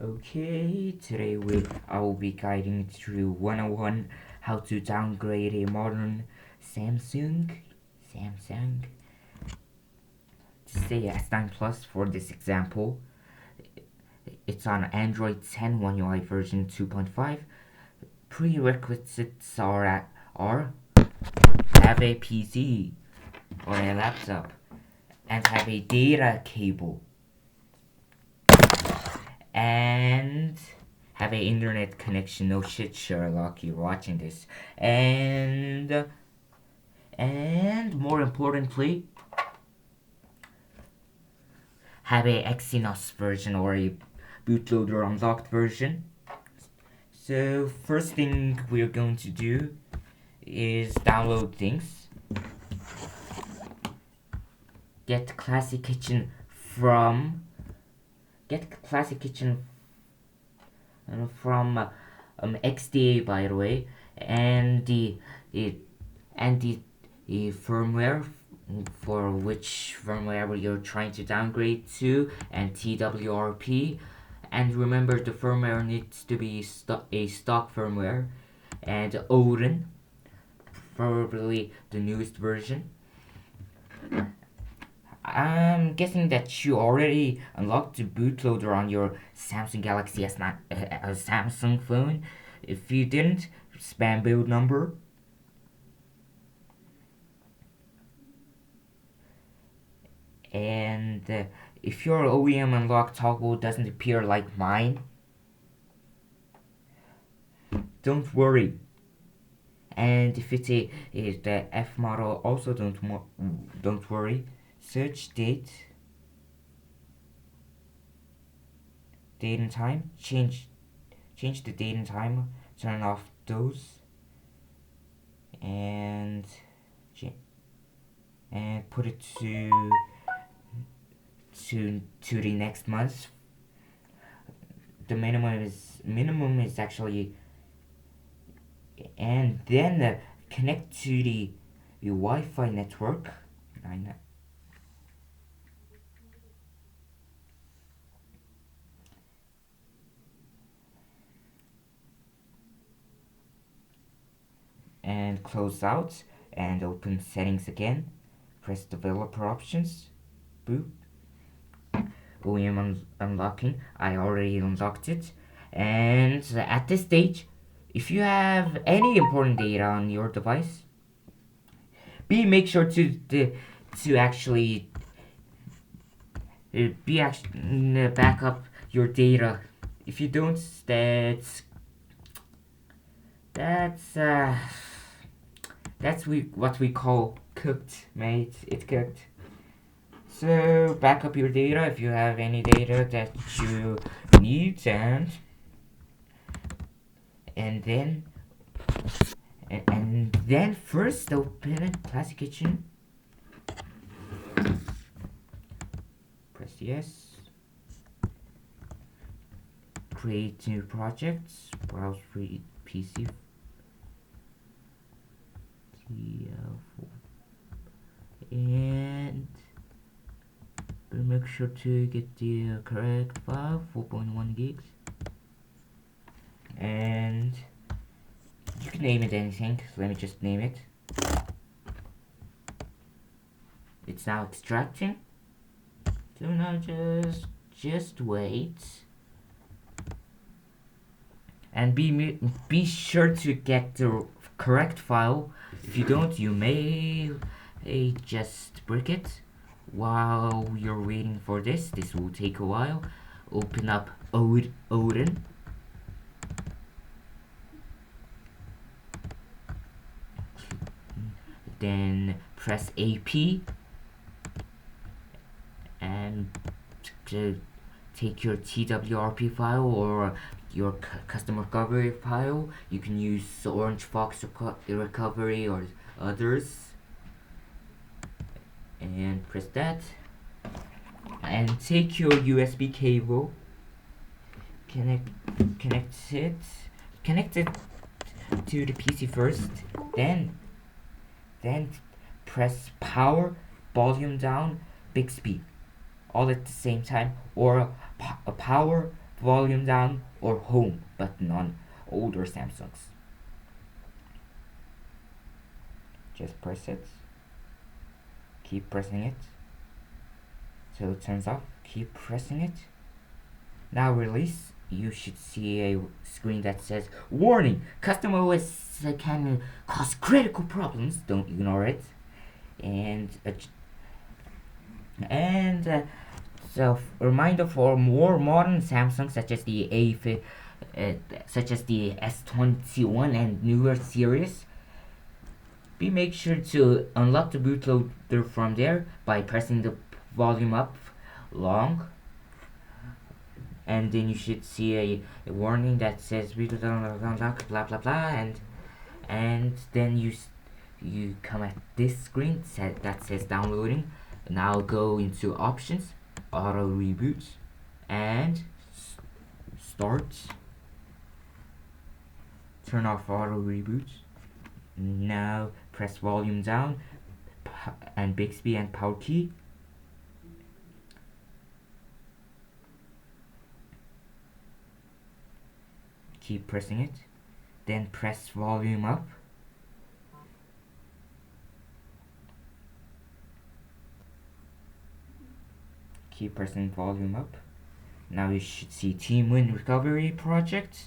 Okay, today I will be guiding through 101 how to downgrade a modern Samsung to say S9 Plus for this example. It's on Android 10 One UI version 2.5. Prerequisites are have a PC or a laptop and have a data cable and have a internet connection. No shit, Sherlock, you're watching this. And more importantly, have a Exynos version or a bootloader unlocked version. So first thing we're going to do is download things. Get Classic Kitchen from XDA, by the way, and the firmware for which firmware you're trying to downgrade to, and TWRP. And remember, the firmware needs to be a stock firmware, and Odin, preferably the newest version. I'm guessing that you already unlocked the bootloader on your Samsung Galaxy S9 Samsung phone. If you didn't, spam build number. And if your OEM unlock toggle doesn't appear like mine, don't worry. And if it's the F model, also don't worry. Search date and time. Change the date and time. Turn off those, and put it to the next month. The minimum is actually, and then connect to the Wi-Fi network. And close out and open settings again. Press developer options. Boop. OEM unlocking. I already unlocked it. And at this stage, if you have any important data on your device, make sure to actually back up your data. If you don't, that's what we call cooked, mate. It's cooked. So back up your data if you have any data that you need, and then first open Classic Kitchen. Press yes. Create new projects. Browse free PC. And make sure to get the correct file, 4.1 gigs. And you can name it anything. Let me just name it. It's now extracting. So now just wait. And be sure to get the correct file. If you don't, you may just break it. While you're waiting for this will take a while. Open up Odin. Then press AP and take your TWRP file or your custom recovery file. You can use Orange Fox Recovery or others, and press that, and take your USB cable, connect it to the PC first, then press power, volume down, Bixby, all at the same time, or a power, volume down or home button on older Samsungs. Just press it, keep pressing it till it turns off, keep pressing it. Now release. You should see a screen that says warning, custom OS can cause critical problems, don't ignore it. And so a reminder for more modern Samsung such as the S21 and newer series, make sure to unlock the bootloader from there by pressing the volume up long, and then you should see a warning that says blah blah blah blah, and then you come at this screen that says downloading. Now go into options, auto reboot, and start. Turn off auto reboot. Now press volume down and Bixby and power key. Keep pressing it. Then press volume up. Keep pressing volume up. Now you should see Team Win Recovery Project.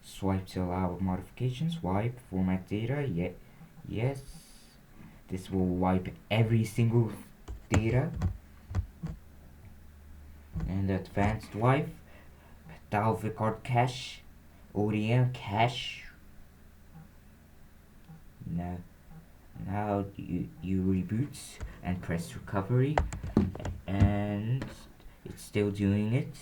Swipe to allow modifications. Wipe, format data. Yes. This will wipe every single data. And advanced wipe. Dalvik card cache. ODM cache. Now you reboot and press recovery, and it's still doing it.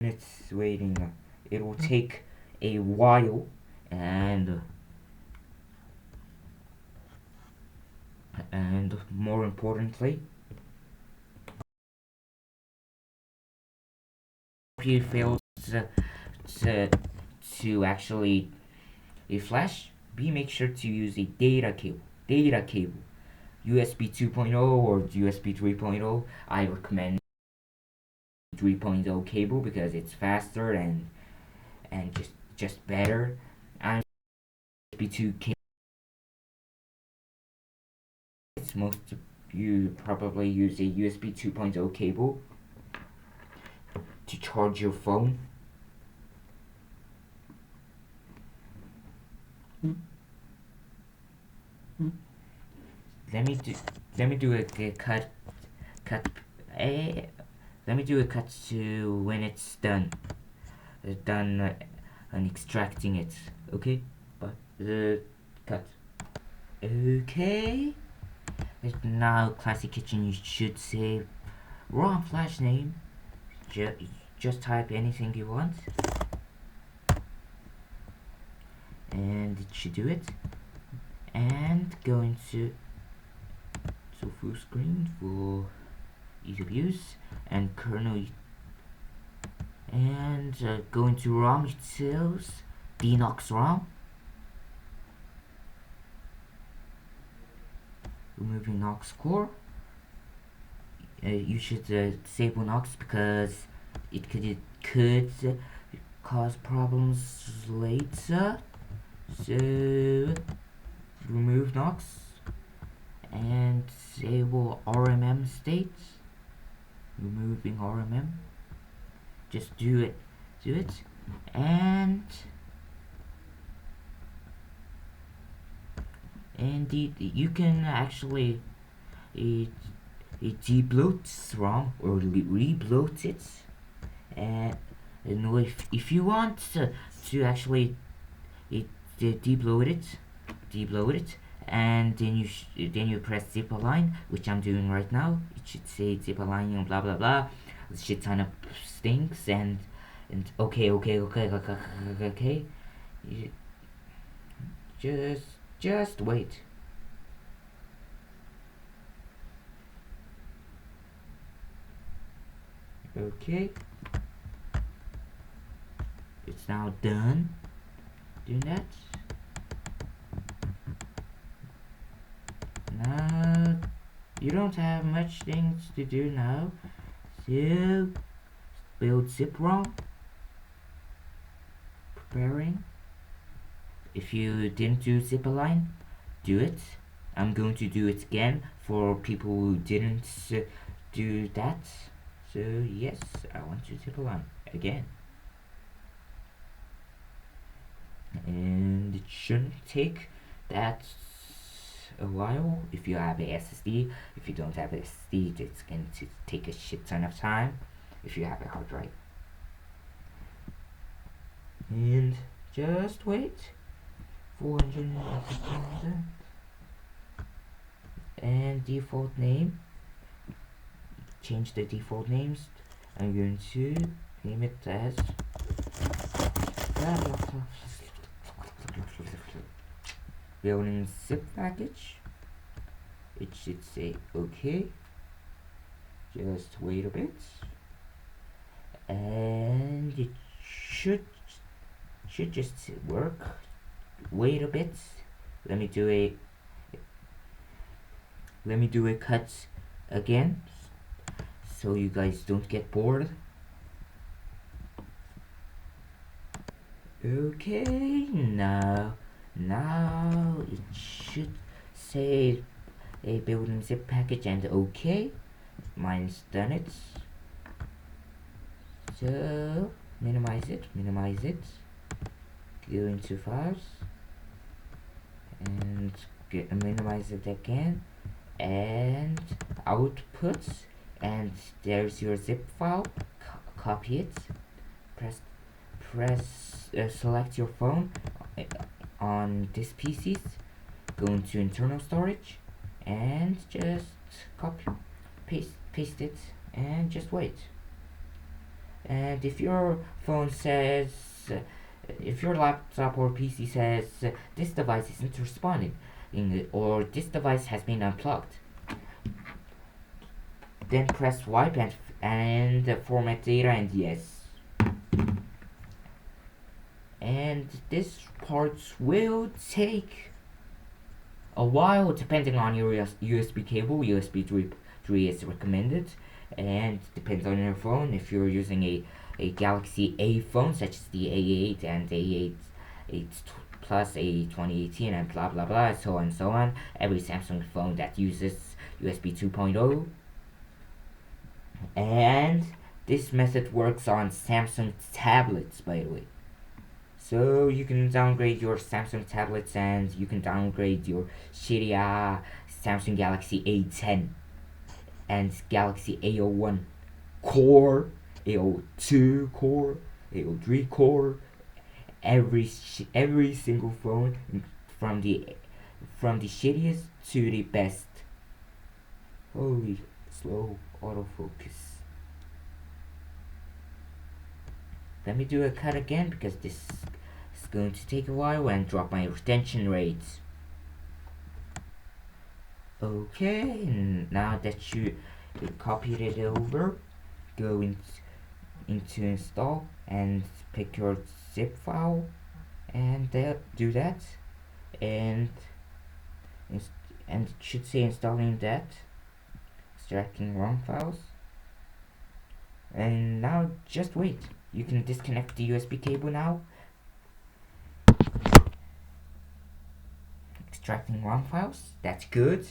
It's waiting. It will take a while, and more importantly, if you fail to actually flash, make sure to use a data cable, USB 2.0 or USB 3.0. I recommend 3.0 cable because it's faster and just better. And USB 2 cable, most of you probably use a USB 2.0 cable to charge your phone. Let me do a cut. Let me do a cut to when it's done. And extracting it. Okay, but cut. Okay. Now, Classic Kitchen, you should save ROM flash name. Just type anything you want, and it should do it. And go into full screen for ease of use, and kernel, and go into ROM itself, dnox ROM, removing Nox core. You should disable Nox because it could cause problems later. So remove Nox and disable RMM state. Removing RMM. Just do it, and you can actually it debloats ROM or rebloat it, and if you want to actually debloat it, and then you press zip align, which I'm doing right now. It should say zip align and blah blah blah, a shit ton of things, and okay. You just wait. Okay, it's now done doing that. you don't have much things to do now. So build zip ROM, preparing. If you didn't do zip align, do it. I'm going to do it again for people who didn't do that. So yes, I want to zip align again. And it shouldn't take that a while if you have a SSD. If you don't have a SSD, it's going to take a shit ton of time if you have a hard drive. And just wait. 400 and default name. Change the default names. I'm going to name it as building zip package. It should say okay. Just wait a bit, and it should just work. Wait a bit. Let me do a cut again, so you guys don't get bored. Okay, now it should say a building zip package and okay. Mine's done it. So minimize it. Go into files and minimize it again, and output, and there's your zip file. Copy it. Select your phone on this PCs. Go into internal storage and just copy, paste it, and just wait. And if your phone says, if your laptop or PC says this device isn't responding, or this device has been unplugged, then press wipe and format data and yes. And this part will take a while depending on your USB cable. USB 3 is recommended, and depends on your phone. If you're using a Galaxy A phone such as the A8 and A8 Plus, A 2018, and blah blah blah, so on and so on. Every Samsung phone that uses USB 2.0. And this method works on Samsung tablets, by the way. So you can downgrade your Samsung tablets, and you can downgrade your shitty Samsung Galaxy A10 and Galaxy A01 core, A02 core, A03 core. Every single phone, from the shittiest to the best. Holy slow autofocus. Let me do a cut again because this is going to take a while, and drop my retention rates. Okay, now that you copied it over, go into install and pick your zip file, and do that, and it should say installing that, extracting ROM files, and now just wait. You can disconnect the USB cable now. Extracting ROM files, that's good.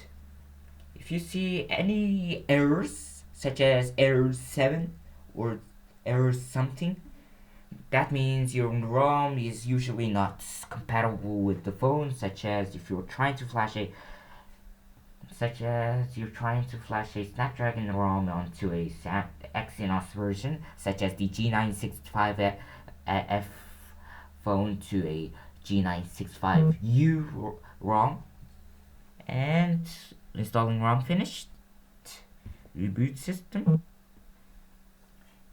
If you see any errors, such as error 7 or error something, that means your ROM is usually not compatible with the phone, such as you're trying to flash a Snapdragon ROM onto a Exynos version, such as the G965F phone to a G965U ROM. And installing ROM finished. Reboot system.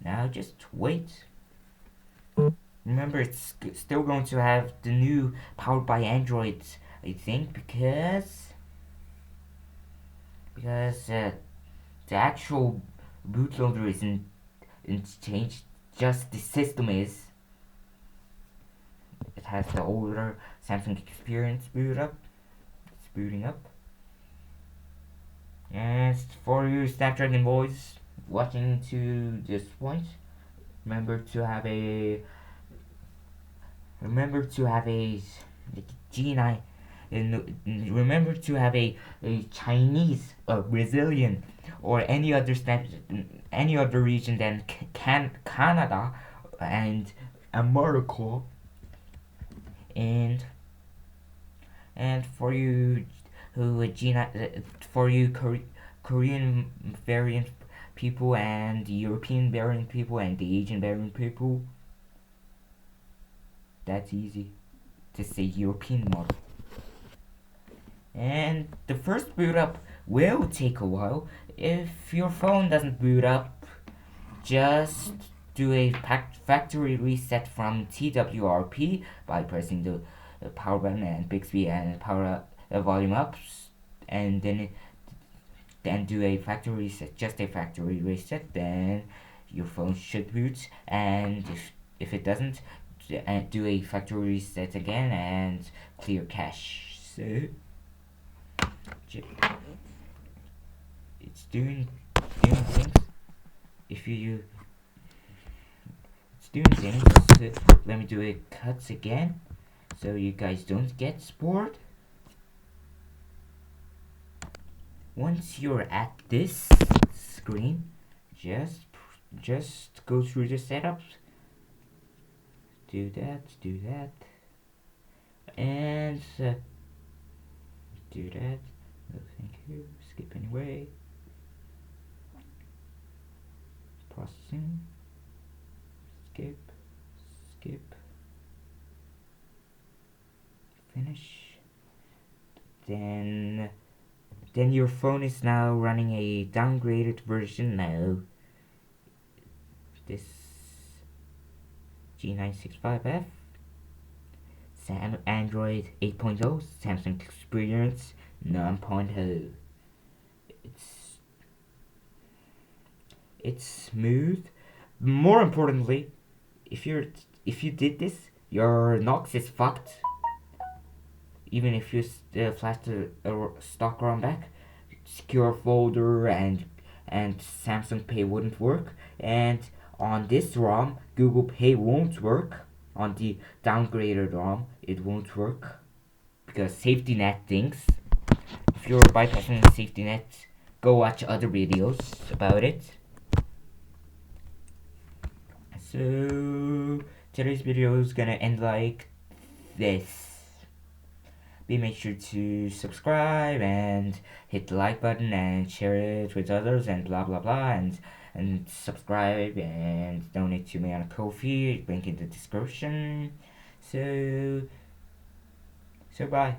Now just wait. Remember, it's still going to have the new powered by Android, I think, because the actual bootloader isn't changed. Just the system is. It has the older Samsung Experience boot up. It's booting up. And And for you Snapdragon boys watching to this point, remember to have a remember to have a G9 and remember to have a Chinese or Brazilian or any other region than Canada and America. And for you who G9 for you Korean variant people and the European variant people and the Asian variant people, that's easy to say European model. And the first boot up will take a while. If your phone doesn't boot up, just do a factory reset from TWRP by pressing the power button and Bixby and power volume up, and then do a factory reset, just a factory reset. Then your phone should boot, and if it doesn't, do a factory reset again and clear cache. So it's doing things. If you it's doing things. So let me do a cuts again, so you guys don't get bored. Once you're at this screen, just go through the setups. Do that, and do that. No, thank you. Skip anyway. Processing. Skip. Finish. Then your phone is now running a downgraded version now. This G965F. Android 8.0, Samsung Experience 9.0. It's smooth. More importantly, if you did this, your Nox is fucked. Even if you flash the stock ROM back, secure folder and Samsung Pay wouldn't work, and on this ROM, Google Pay won't work. On the downgraded ROM, it won't work because safety net thinks. If you're bypassing the safety net, go watch other videos about it. So today's video is gonna end like this. Make sure to subscribe and hit the like button and share it with others and blah blah blah, and subscribe and donate to me on a Ko-fi, link in the description. So bye.